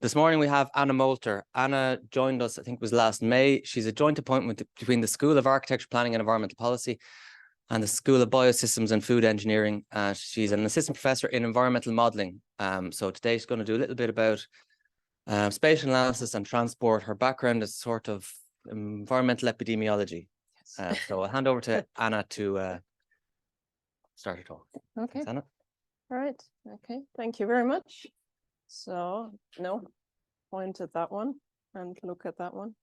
This morning we have Anna Mölter. Anna joined us, I think it was last May. She's a joint appointment between the School of Architecture, Planning and Environmental Policy and the School of Biosystems and Food Engineering. She's an assistant professor in environmental modelling. So today she's going to do a little bit about spatial analysis and transport. Her background is sort of environmental epidemiology. Yes. So I'll hand over to Anna to start her talk. Okay. Thanks, Anna. All right. Okay. Thank you very much. So, point at that one and look at that one.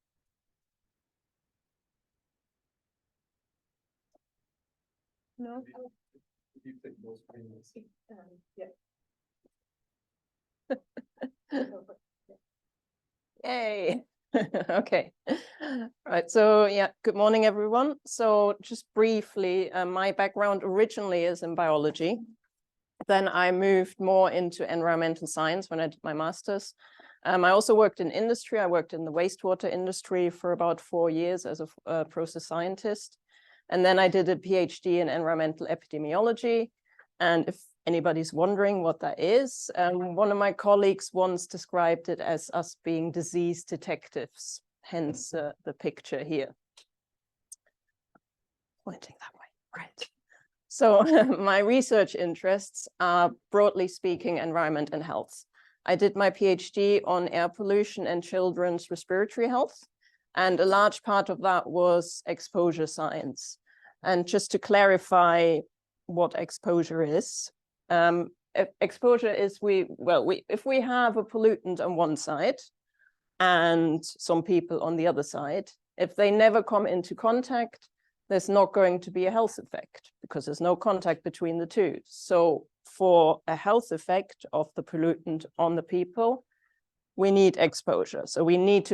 No. Yay. Okay. Right. So good morning, everyone. So just briefly, my background originally is in biology. Then I moved more into environmental science when I did my master's. I also worked in industry. I worked in the wastewater industry for about 4 years as a process scientist. And then I did a PhD in environmental epidemiology. And if anybody's wondering what that is, one of my colleagues once described it as us being disease detectives, hence the picture here. Pointing that way, right. So my research interests are, broadly speaking, environment and health. I did my PhD on air pollution and children's respiratory health, and a large part of that was exposure science. And just to clarify what exposure is, exposure is if we have a pollutant on one side and some people on the other side, if they never come into contact, there's not going to be a health effect because there's no contact between the two. So for a health effect of the pollutant on the people, we need exposure. So they need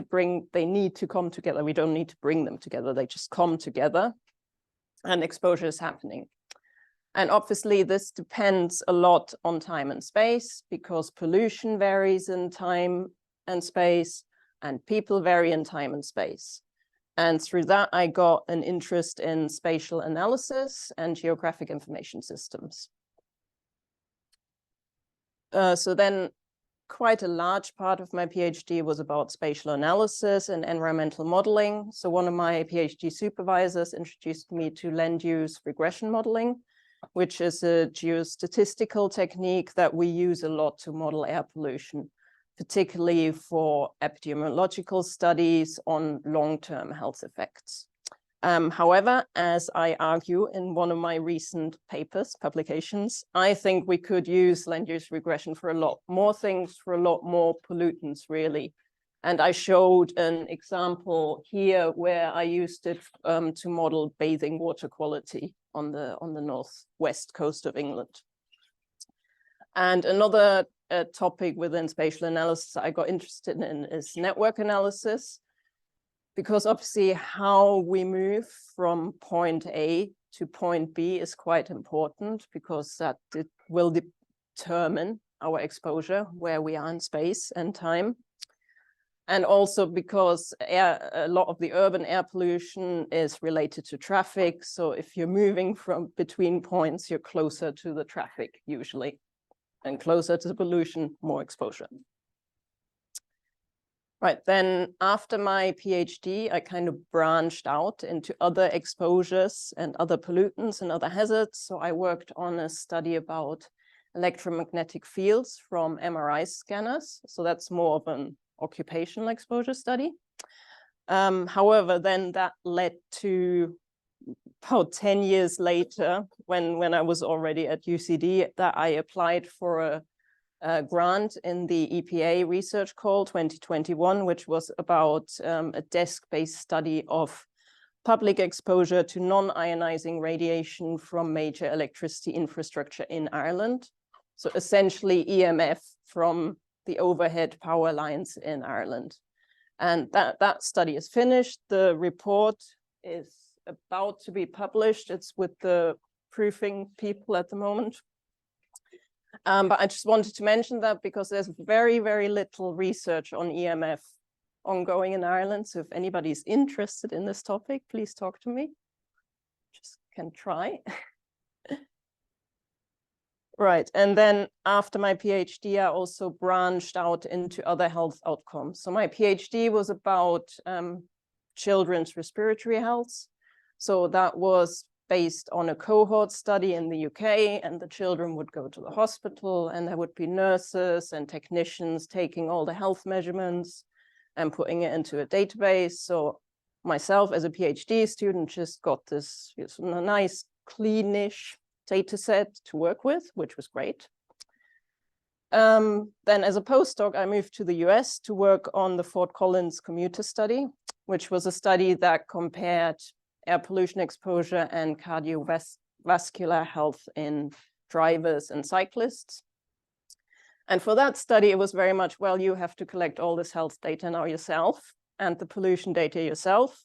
to come together. We don't need to bring them together. They just come together and exposure is happening. And obviously this depends a lot on time and space because pollution varies in time and space and people vary in time and space. And through that, I got an interest in spatial analysis and geographic information systems. So then quite a large part of my PhD was about spatial analysis and environmental modeling. So one of my PhD supervisors introduced me to land use regression modeling, which is a geostatistical technique that we use a lot to model air pollution, particularly for epidemiological studies on long-term health effects. However, as I argue in one of my recent publications, I think we could use land use regression for a lot more things, for a lot more pollutants, really. And I showed an example here where I used it to model bathing water quality on the northwest coast of England. And another topic within spatial analysis I got interested in is network analysis, because obviously how we move from point A to point B is quite important because that will determine our exposure, where we are in space and time. And also because a lot of the urban air pollution is related to traffic. So if you're moving from between points, you're closer to the traffic usually. And closer to the pollution, more exposure. Right, then after my PhD, I kind of branched out into other exposures and other pollutants and other hazards. So I worked on a study about electromagnetic fields from MRI scanners. So that's more of an occupational exposure study. However, then that led to about 10 years later, when I was already at UCD, that I applied for a grant in the EPA research call 2021, which was about a desk-based study of public exposure to non-ionizing radiation from major electricity infrastructure in Ireland. So essentially EMF from the overhead power lines in Ireland. And that study is finished. The report is about to be published. It's with the proofing people at the moment. But I just wanted to mention that because there's very, very little research on EMF ongoing in Ireland. So if anybody's interested in this topic, please talk to me. Just can try. Right. And then after my PhD, I also branched out into other health outcomes. So my PhD was about children's respiratory health. So that was based on a cohort study in the UK, and the children would go to the hospital, and there would be nurses and technicians taking all the health measurements and putting it into a database. So myself as a PhD student just got this nice, cleanish data set to work with, which was great. Then as a postdoc, I moved to the US to work on the Fort Collins commuter study, which was a study that compared air pollution exposure and cardiovascular health in drivers and cyclists. And for that study, it was very much, well, you have to collect all this health data now yourself and the pollution data yourself.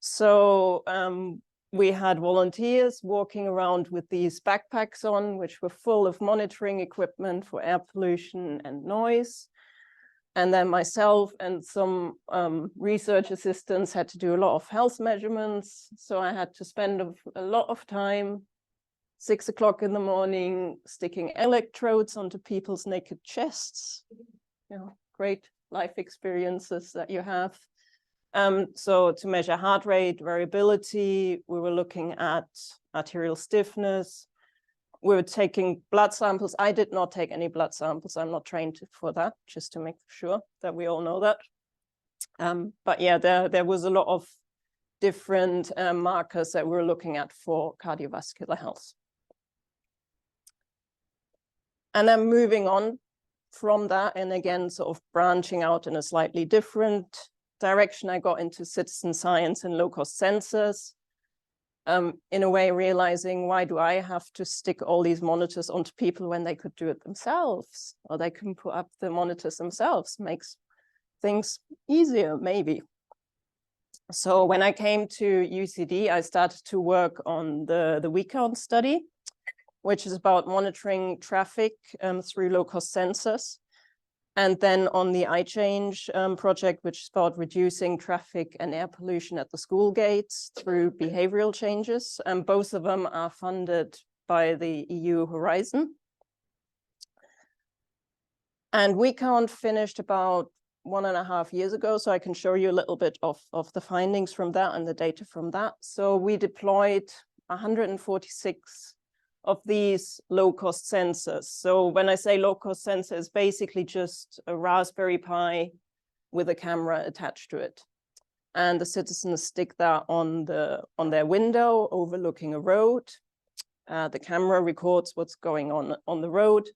So we had volunteers walking around with these backpacks on, which were full of monitoring equipment for air pollution and noise. And then myself and some research assistants had to do a lot of health measurements. So I had to spend a lot of time, 6 o'clock in the morning, sticking electrodes onto people's naked chests. You know, great life experiences that you have. So to measure heart rate variability, we were looking at arterial stiffness. We were taking blood samples. I did not take any blood samples. I'm not trained for that, just to make sure that we all know that. But yeah, there was a lot of different markers that we were looking at for cardiovascular health. And then moving on from that, and again, sort of branching out in a slightly different direction, I got into citizen science and low-cost sensors. In a way, realizing, why do I have to stick all these monitors onto people when they could do it themselves, or they can put up the monitors themselves? Makes things easier, maybe. So when I came to UCD, I started to work on the WeCount study, which is about monitoring traffic through low-cost sensors. And then on the iChange project, which is about reducing traffic and air pollution at the school gates through behavioral changes. And both of them are funded by the EU Horizon. And WeCount finished about 1.5 years ago, so I can show you a little bit of the findings from that and the data from that. So we deployed 146 of these low-cost sensors. So when I say low-cost sensor, it's basically just a Raspberry Pi with a camera attached to it. And the citizens stick that on their window overlooking a road. The camera records what's going on the road.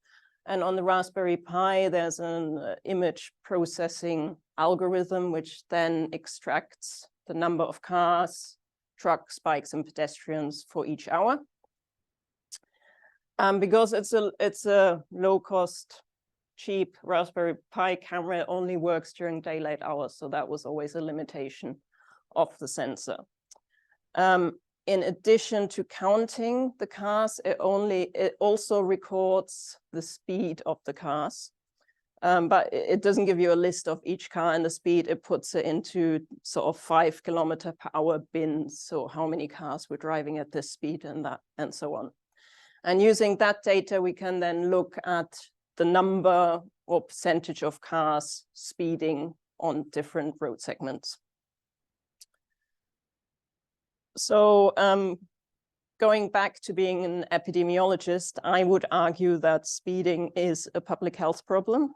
And on the Raspberry Pi, there's an image processing algorithm, which then extracts the number of cars, trucks, bikes, and pedestrians for each hour. Because it's a low-cost, cheap Raspberry Pi camera, it only works during daylight hours. So that was always a limitation of the sensor. In addition to counting the cars, it also records the speed of the cars. But it doesn't give you a list of each car and the speed. It puts it into sort of 5 km/h bins. So how many cars were driving at this speed and so on. And using that data, we can then look at the number or percentage of cars speeding on different road segments. So going back to being an epidemiologist, I would argue that speeding is a public health problem.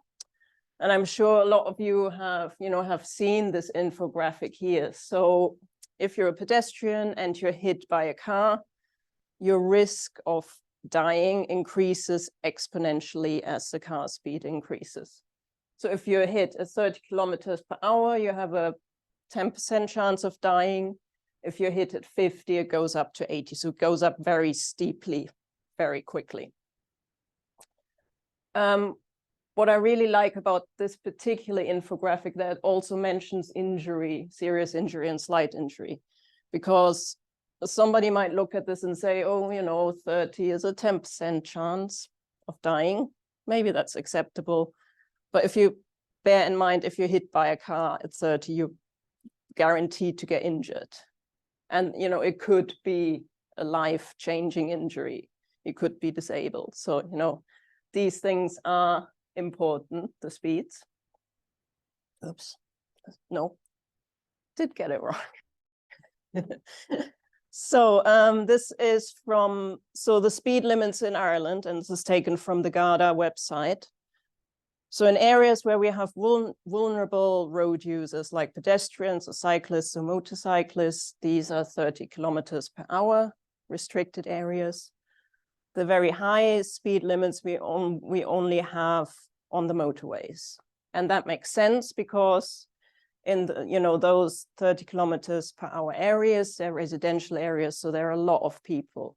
And I'm sure a lot of you have seen this infographic here. So if you're a pedestrian and you're hit by a car, your risk of dying increases exponentially as the car speed increases. So if you're hit at 30 km/h, you have a 10% chance of dying. If you're hit at 50, it goes up to 80. So it goes up very steeply, very quickly. What I really like about this particular infographic, that also mentions injury, serious injury and slight injury, because somebody might look at this and say, oh, 30 is a 10% chance of dying. Maybe that's acceptable. But if you bear in mind, if you're hit by a car at 30, you're guaranteed to get injured. And, it could be a life-changing injury. he could be disabled. So, you know, these things are important, the speeds. Oops, no, did get it wrong. So this is from, so the speed limits in Ireland, and this is taken from the Garda website. So in areas where we have vulnerable road users like pedestrians or cyclists or motorcyclists, these are 30 kilometers per hour, restricted areas. The very high speed limits we only have on the motorways. And that makes sense because in the, you know, those 30 kilometers per hour areas, they're residential areas, so there are a lot of people.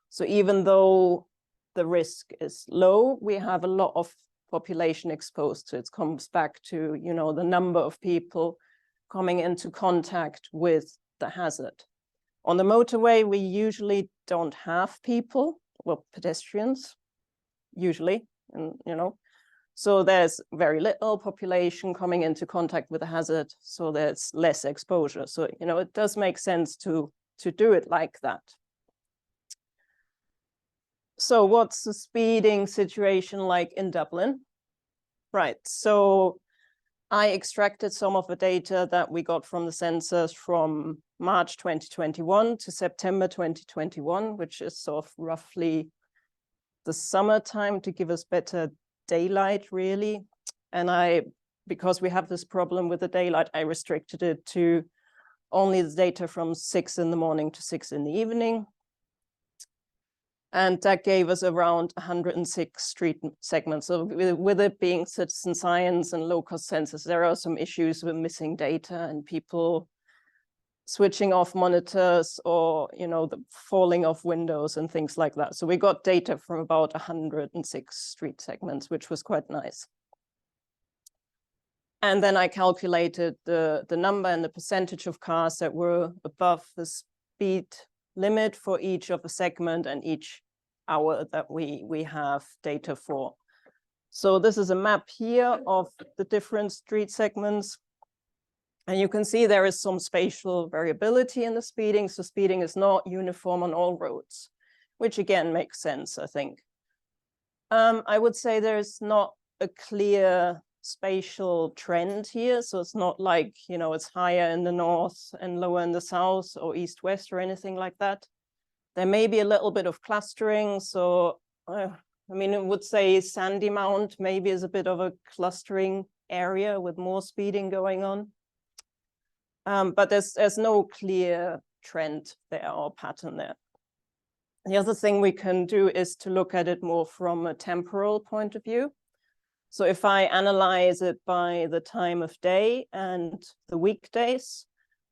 So even though the risk is low, we have a lot of population exposed. So it comes back to, you know, the number of people coming into contact with the hazard. On the motorway, we usually don't have people, well, pedestrians, usually, and you know, so there's very little population coming into contact with the hazard, so there's less exposure. So, you know, it does make sense to do it like that. So what's the speeding situation like in Dublin? Right, so I extracted some of the data that we got from the census from March 2021 to September 2021, which is sort of roughly the summertime to give us better daylight, really. And because we have this problem with the daylight, I restricted it to only the data from 6 in the morning to 6 in the evening. And that gave us around 106 street segments. So with it being citizen science and low-cost census, there are some issues with missing data and people switching off monitors or, you know, the falling off windows and things like that. So we got data from about 106 street segments, which was quite nice. And then I calculated the number and the percentage of cars that were above the speed limit for each of the segment and each hour that we have data for. So this is a map here of the different street segments. And you can see there is some spatial variability in the speeding. So speeding is not uniform on all roads, which again makes sense, I think. I would say there's not a clear spatial trend here. So it's not like, you know, it's higher in the north and lower in the south or east-west or anything like that. There may be a little bit of clustering. So, I mean, I would say Sandymount maybe is a bit of a clustering area with more speeding going on. But there's no clear trend there or pattern there. The other thing we can do is to look at it more from a temporal point of view. So if I analyze it by the time of day and the weekdays,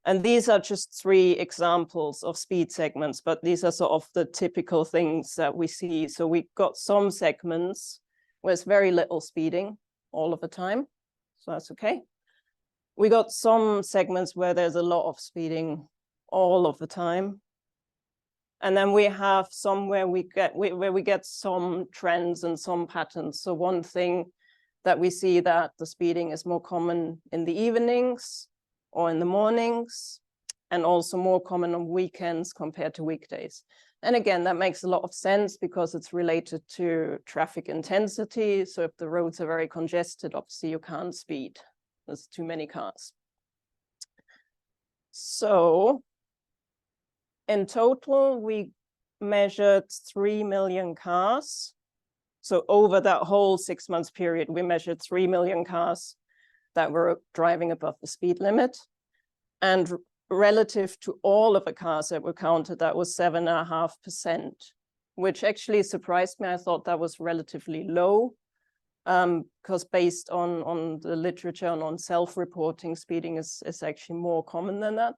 and these are just 3 examples of speed segments, but these are sort of the typical things that we see. So we've got some segments where it's very little speeding all of the time. So that's okay. We got some segments where there's a lot of speeding all of the time. And then we have some where we get some trends and some patterns. So one thing that we see that the speeding is more common in the evenings or in the mornings, and also more common on weekends compared to weekdays. And again, that makes a lot of sense because it's related to traffic intensity. So if the roads are very congested, obviously you can't speed. There's too many cars. So in total, we measured 3 million cars. So over that whole 6 months period, we measured 3 million cars that were driving above the speed limit. And relative to all of the cars that were counted, that was 7.5%, which actually surprised me. I thought that was relatively low. Because based on the literature and on self-reporting, speeding is actually more common than that.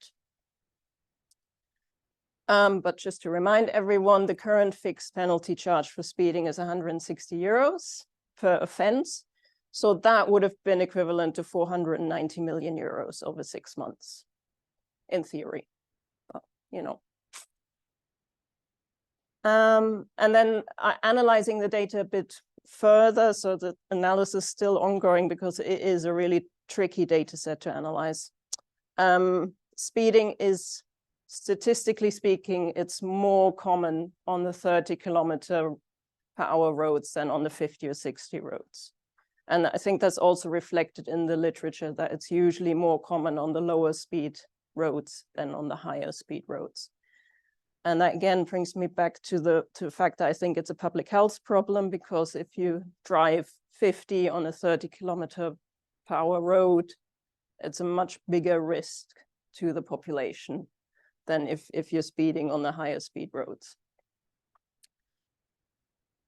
But just to remind everyone, the current fixed penalty charge for speeding is 160 euros per offense. So that would have been equivalent to 490 million euros over 6 months, in theory, but, you know. And then analyzing the data a bit further, so the analysis is still ongoing because it is a really tricky data set to analyze. Speeding is statistically speaking, it's more common on the 30-kilometer-per-hour roads than on the 50 or 60 roads. And I think that's also reflected in the literature, that it's usually more common on the lower speed roads than on the higher speed roads. And that again brings me back to the fact that I think it's a public health problem, because if you drive 50 on a 30-kilometer-per-hour road, it's a much bigger risk to the population than if you're speeding on the higher speed roads.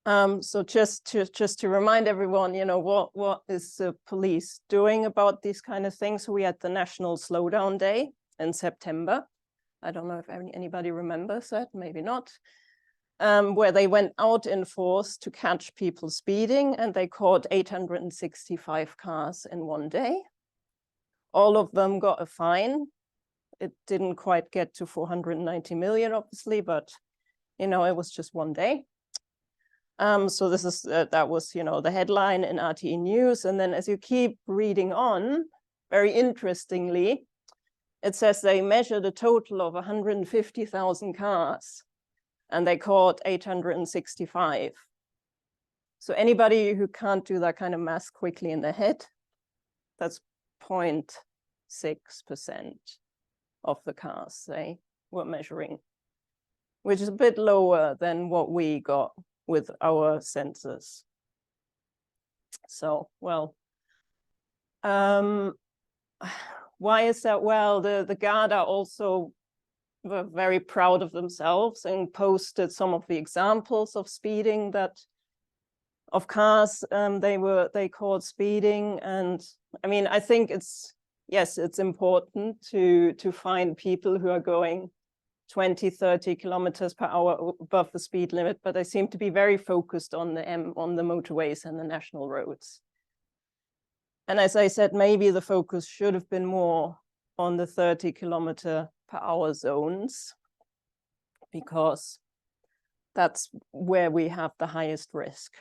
So just to remind everyone, you know, what is the police doing about these kind of things? So we had the National Slowdown Day in September. I don't know if anybody remembers that, maybe not, where they went out in force to catch people speeding, and they caught 865 cars in one day. All of them got a fine. It didn't quite get to 490 million, obviously, but, you know, it was just one day. So this is, that was, you know, the headline in RTE News. And then as you keep reading on, very interestingly, it says they measured a total of 150,000 cars and they caught 865. So anybody who can't do that kind of math quickly in their head, that's 0.6% of the cars they were measuring, which is a bit lower than what we got with our sensors. So, well, why is that? Well, the Garda also were very proud of themselves and posted some of the examples of speeding of cars they caught speeding. And I mean, I think it's important to find people who are going 20, 30 kilometers per hour above the speed limit, but they seem to be very focused on the motorways and the national roads. And as I said, maybe the focus should have been more on the 30-kilometer-per-hour zones, because that's where we have the highest risk.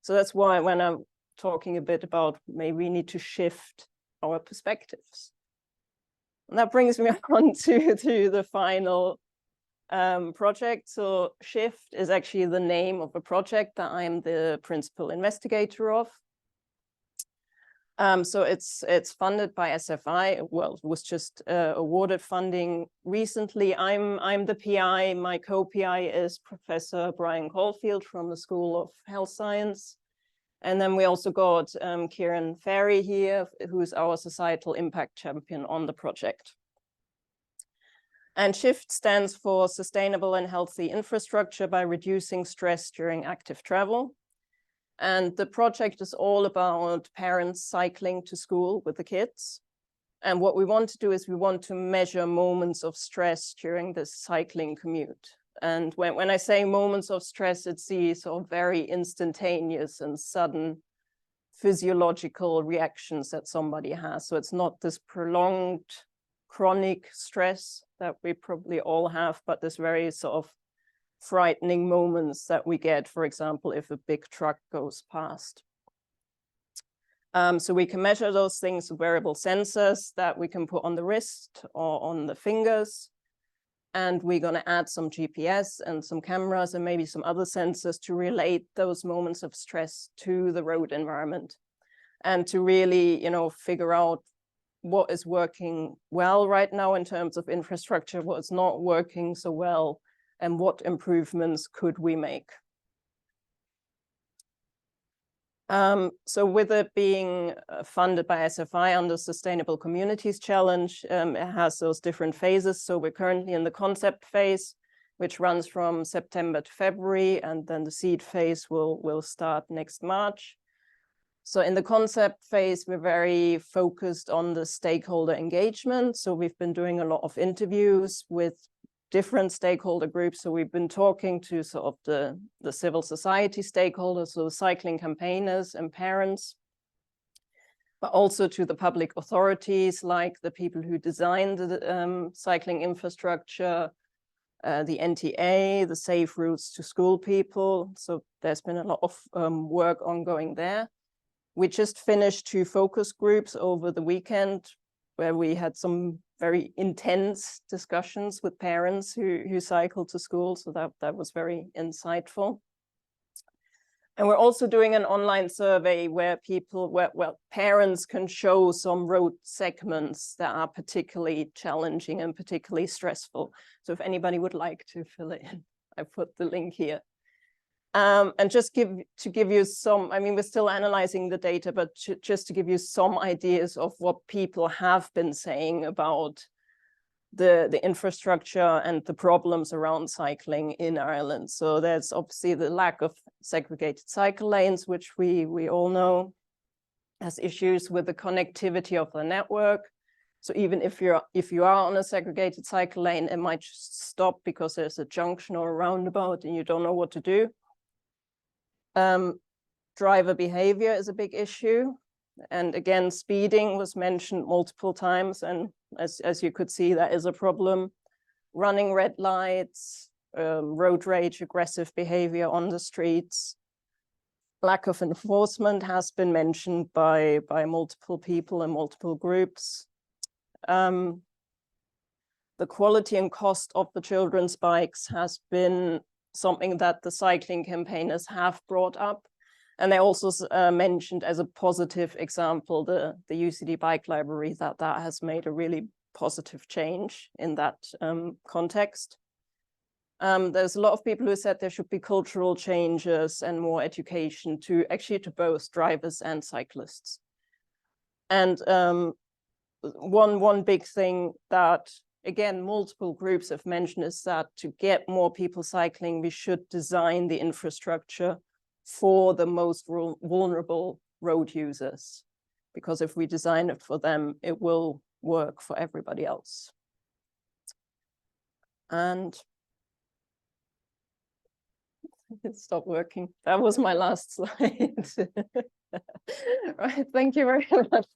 So that's why when I'm talking a bit about maybe we need to shift our perspectives. And that brings me on to the final project. So SHIFT is actually the name of a project that I'm the principal investigator of. So it's funded by SFI. Well, it was just awarded funding recently. I'm the PI. My co-PI is Professor Brian Caulfield from the School of Health Science. And then we also got Kieran Ferry here, who's our societal impact champion on the project. And SHIFT stands for Sustainable and Healthy Infrastructure by Reducing Stress During Active Travel. And the project is all about parents cycling to school with the kids. And what we want to do is we want to measure moments of stress during this cycling commute. And when I say moments of stress, it's these sort of very instantaneous and sudden physiological reactions that somebody has. So it's not this prolonged chronic stress that we probably all have, but this very sort of frightening moments that we get, for example, if a big truck goes past. So we can measure those things with wearable sensors that we can put on the wrist or on the fingers. And we're going to add some GPS and some cameras and maybe some other sensors to relate those moments of stress to the road environment, and to really, you know, figure out what is working well right now in terms of infrastructure, what's not working so well, and what improvements could we make. So with it being funded by SFI under Sustainable Communities Challenge, it has those different phases. So we're currently in the concept phase, which runs from September to February, and then the seed phase will start next March. So in the concept phase, we're very focused on the stakeholder engagement. So we've been doing a lot of interviews with different stakeholder groups. So we've been talking to sort of the civil society stakeholders, so cycling campaigners and parents, but also to the public authorities, like the people who designed the cycling infrastructure, the NTA, the Safe Routes to School people. So there's been a lot of work ongoing there. We just finished 2 focus groups over the weekend where we had some very intense discussions with parents who cycle to school. So that was very insightful. And we're also doing an online survey where parents can show some road segments that are particularly challenging and particularly stressful. So if anybody would like to fill it in, I put the link here. And just to give you some, I mean, we're still analyzing the data, but just to give you some ideas of what people have been saying about the infrastructure and the problems around cycling in Ireland. So there's obviously the lack of segregated cycle lanes, which we all know. Has issues with the connectivity of the network. So even if you are on a segregated cycle lane, it might just stop because there's a junction or a roundabout and you don't know what to do. Driver behavior is a big issue. And again, speeding was mentioned multiple times. And as you could see, that is a problem. Running red lights, road rage, aggressive behavior on the streets. Lack of enforcement has been mentioned by multiple people and multiple groups. The quality and cost of the children's bikes has been something that the cycling campaigners have brought up. And they also mentioned as a positive example, the UCD bike library, that has made a really positive change in that context. There's a lot of people who said there should be cultural changes and more education to both drivers and cyclists. And one big thing that, again, multiple groups have mentioned is that to get more people cycling, we should design the infrastructure for the most vulnerable road users. Because if we design it for them, it will work for everybody else. And it stopped working. That was my last slide. Right, thank you very much.